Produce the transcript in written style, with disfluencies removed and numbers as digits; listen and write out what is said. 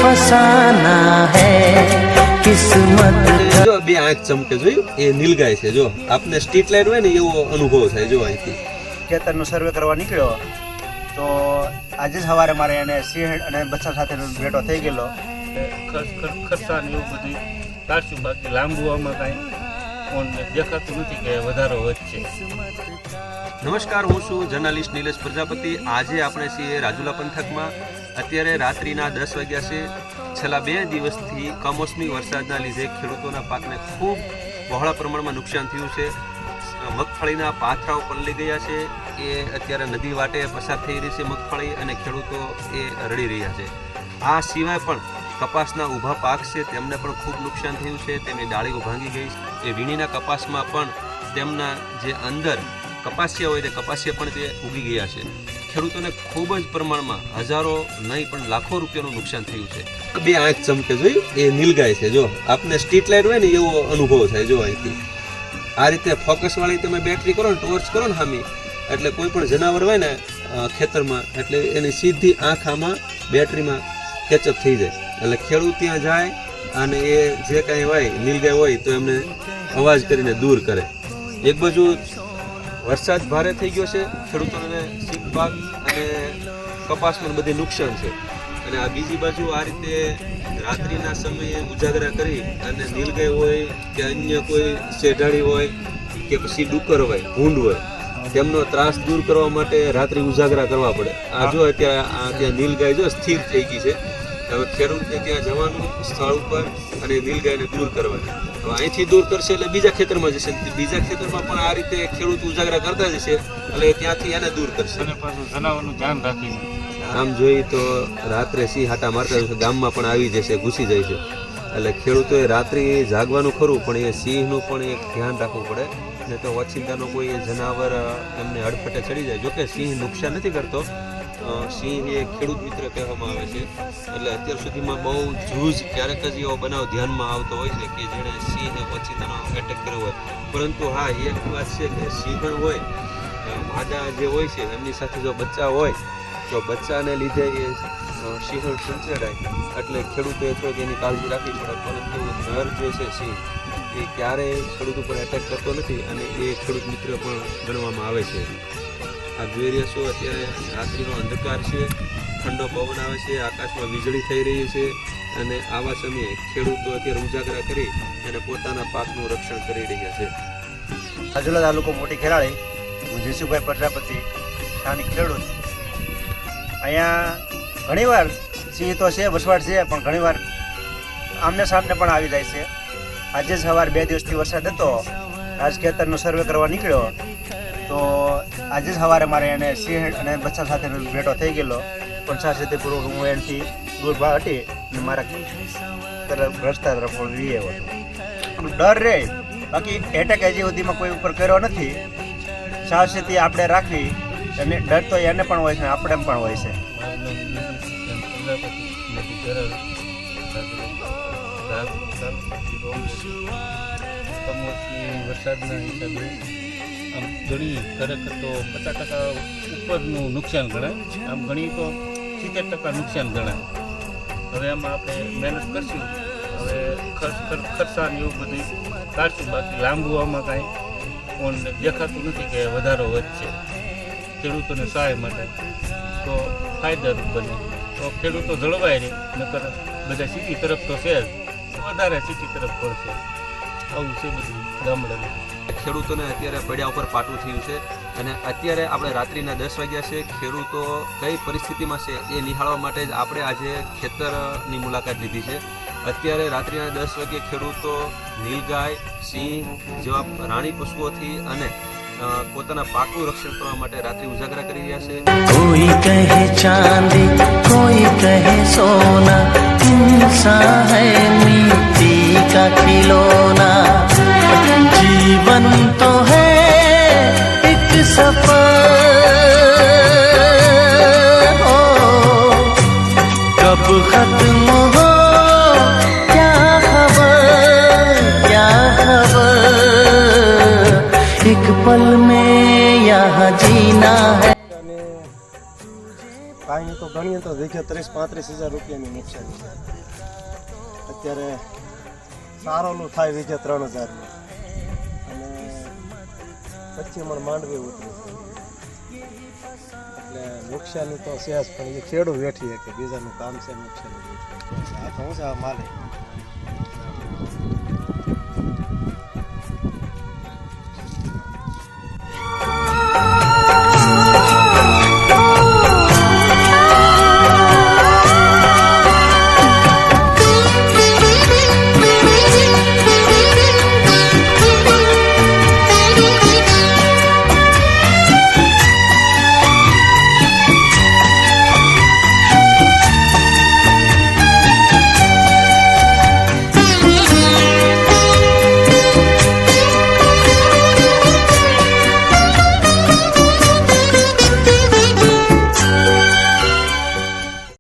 फसाना है किस्मत જો બે આંખ ચમકે જોયું એ નીલગાય છે। જો આપને સ્ટ્રીટ લાઇટ હોય ને એવો અનુભવ થાય। જો અહીંથી ખેતરનો સર્વે કરવા નીકળ્યો તો આજે જ સવારે મારે એને સિંહ અને બચ્ચા સાથેનો ભેટો થઈ ગયેલો। ખર્ચા ને એવું બધું કાઢશું, બાકી લાંબુ આમાં કાંઈ કોણને દેખાતું નથી કે વધારો વધશે। નમસ્કાર, હું છું જર્નાલિસ્ટ નિલેશ પ્રજાપતિ। આજે આપણે છીએ રાજુલા પંથકમાં। અત્યારે રાત્રિના 10 વાગ્યા છે। છેલ્લા 2 દિવસથી કમોસમી વરસાદના લીધે ખેડૂતોના પાકને ખૂબ બહોળા પ્રમાણમાં નુકસાન થયું છે। મગફળીના પાથરાઓ પલળી ગયા છે। એ અત્યારે નદી વાટે પસાર થઈ રહી છે મગફળી, અને ખેડૂતો એ રડી રહ્યા છે। આ સિવાય પણ કપાસના ઊભા પાક છે તેમને પણ ખૂબ નુકસાન થયું છે। તેમની ડાળીઓ ભાંગી ગઈ છે। એ વીણીના કપાસમાં પણ તેમના જે અંદર કપાસિયા હોય તે કપાસિયા પણ તે ઉગી ગયા છે। ખેડૂતોને ખૂબ જ પ્રમાણમાં હજારો નહીં પણ લાખો રૂપિયાનું નુકસાન થયું છે। બે આંખ ચમકે જોયું એ નીલગાય છે। જો આપને સ્ટ્રીટ લાઇટ હોય ને એવો અનુભવ થાય। જો અહીંથી આ રીતે ફોકસ વાળી તમે બેટરી કરો ને, ટોર્ચ કરો ને સામી, એટલે કોઈ પણ જનાવર હોય ને ખેતરમાં, એટલે એની સીધી આંખ આમાં બેટરીમાં કેચઅપ થઈ જાય। એટલે ખેડૂત ત્યાં જાય અને એ જે કાંઈ હોય નીલગાય હોય તો એમને અવાજ કરીને દૂર કરે। એક બાજુ વરસાદ ભારે થઈ ગયો છે, ખેડૂતોને સીપ પાક અને કપાસમાં બધી નુકસાન છે, અને આ બીજી બાજુ આ રીતે રાત્રિના સમયે ઉજાગરા કરી અને નીલગાય હોય કે અન્ય કોઈ શેઢાડી હોય કે પછી ડુક્કર હોય, ભૂંડ હોય, તેમનો ત્રાસ દૂર કરવા માટે રાત્રિ ઉજાગરા કરવા પડે। આ જો અત્યારે ત્યાં નીલગાય જો સ્થિર થઈ ગઈ છે। હવે ખેડૂતને ત્યાં જવાનું સ્થળ ઉપર અને નીલગાયને દૂર કરવાની। હવે અહીંથી દૂર કરશે એટલે બીજા ખેતરમાં જશે, બીજા ખેતરમાં પણ આ રીતે ખેડૂત ઉજાગરા કરતા જશે, એટલે ત્યાંથી એને દૂર કરશે। અને પાછું જનાવરનું ધ્યાન રાખીને આમ જોઈએ તો રાત્રે સિંહ હાટા મારતા જશે, ગામમાં પણ આવી જશે, ઘૂસી જાય છે। એટલે ખેડૂતોએ રાત્રિ જાગવાનું ખરું, પણ એ સિંહનું પણ એક ધ્યાન રાખવું પડે, ને તો ઓચિંતાનો કોઈ જનાવર એમને અડફેટે ચડી જાય। જોકે સિંહ નુકસાન નથી કરતો, સિંહ એ ખેડૂત મિત્ર કહેવામાં આવે છે। એટલે અત્યાર સુધીમાં બહુ જૂજ ક્યારેક જ એવો બનાવ ધ્યાનમાં આવતો હોય છે કે જેણે સિંહને ઓચિંતાનો એટેક કર્યો હોય। પરંતુ હા, એક વાત છે કે સિંહણ હોય, માદા જે હોય છે એમની સાથે જો બચ્ચા હોય તો બચ્ચાને લીધે એ સિંહણ સંચેડાય, એટલે ખેડૂતોએ થોડીક એની કાળજી રાખવી પડે। પરંતુ નર જે છે સિંહ એ ક્યારેય ખેડૂત ઉપર એટેક કરતો નથી, અને એ ખેડૂત મિત્ર પણ ગણવામાં આવે છે। આ જોઈ રહ્યા છો અત્યારે રાત્રિનો અંધકાર છે, ઠંડો પવન આવે છે, આકાશમાં વીજળી થઈ રહી છે, અને આવા સમયે ખેડૂતો અત્યારે ઉજાગરા કરી અને પોતાના પાકનું રક્ષણ કરી રહ્યા છે। રાજુલા તાલુકો મોટી ખેરાળી, હું જેસુભાઈ પ્રજાપતિ, સ્થાનિક ખેડૂત। અહીંયા ઘણીવાર સિંહ તો છે, વસવાટ છે, પણ ઘણીવાર આમને સામને પણ આવી જાય છે। આજે જ સવારે 2 દિવસથી વરસાદ હતો, આજ ખેતરનો સર્વે કરવા નીકળ્યો તો આજે જ સવારે મારે એને સિંહ અને બચ્ચા સાથેનો ભેટો થઈ ગયેલો, પણ સાવચેતીપૂર્વક હું એનાથી દૂર હટી અને મારા રસ્તા તરફ વી આવ્યો હતો। ડર રહે, બાકી એટેક હજી સુધીમાં કોઈ ઉપર કર્યો નથી। સાવચેતી આપણે રાખવી, અને ડર તો એને પણ હોય છે, આપણે પણ હોય છે। કમોસમી વરસાદના હિસાબે આમ ઘણી ખરેખર તો 50% ઉપરનું નુકસાન ગણાય, આમ ઘણી તો 70% નુકસાન ગણાય। હવે આમાં આપણે મહેનત કરશું, હવે ખર્ચા ને એવું બધું કાઢશું, બાકી લાંબુ આમાં કાંઈ કોણને દેખાતું નથી કે વધારો વધશે। ખેડૂતોને સહાય માટે તો ફાયદારૂપ બને તો ખેડૂતો જળવાય રહે, નકર બધા સિટી તરફ તો છે જ, વધારે સિટી તરફ પડશે। આવું છે બધું ગામડામાં। ખેડૂતોને અત્યારે પડ્યા ઉપર પાટું થયું છે, અને અત્યારે આપણે રાત્રિના 10 વાગ્યા છે। ખેડૂતો કઈ પરિસ્થિતિમાં છે એ નિહાળવા માટે જ આપણે આજે ખેતરની મુલાકાત લીધી છે। અત્યારે રાત્રિના 10 વાગ્યે ખેડૂતો નીલગાય, સિંહ જેવા રાણી પશુઓથી અને પોતાના પાકનું રક્ષણ કરવા માટે રાત્રિ ઉજાગરા કરી રહ્યા છે। कोई कहे चांदी कोई कहे सोना इंसान है मिट्टी का खिलौना जीवन तो है एक सफर हो कब खत्म हो क्या खबर एक पल में यहाँ जीना है। પાણી તો ગણીએ તો વીઘે 30-35 હજાર રૂપિયાની નુકસાની છે. અત્યારે સારોલું થાય વીઘે 3000 અને 25 મણ માંડવી ઉતરી છે. એટલે નુકસાની તો છે જ, પણ એ ખેડૂત વેઠી કે બીજાનું કામ છે નુકસાની. આ તો હું છે આ માલિક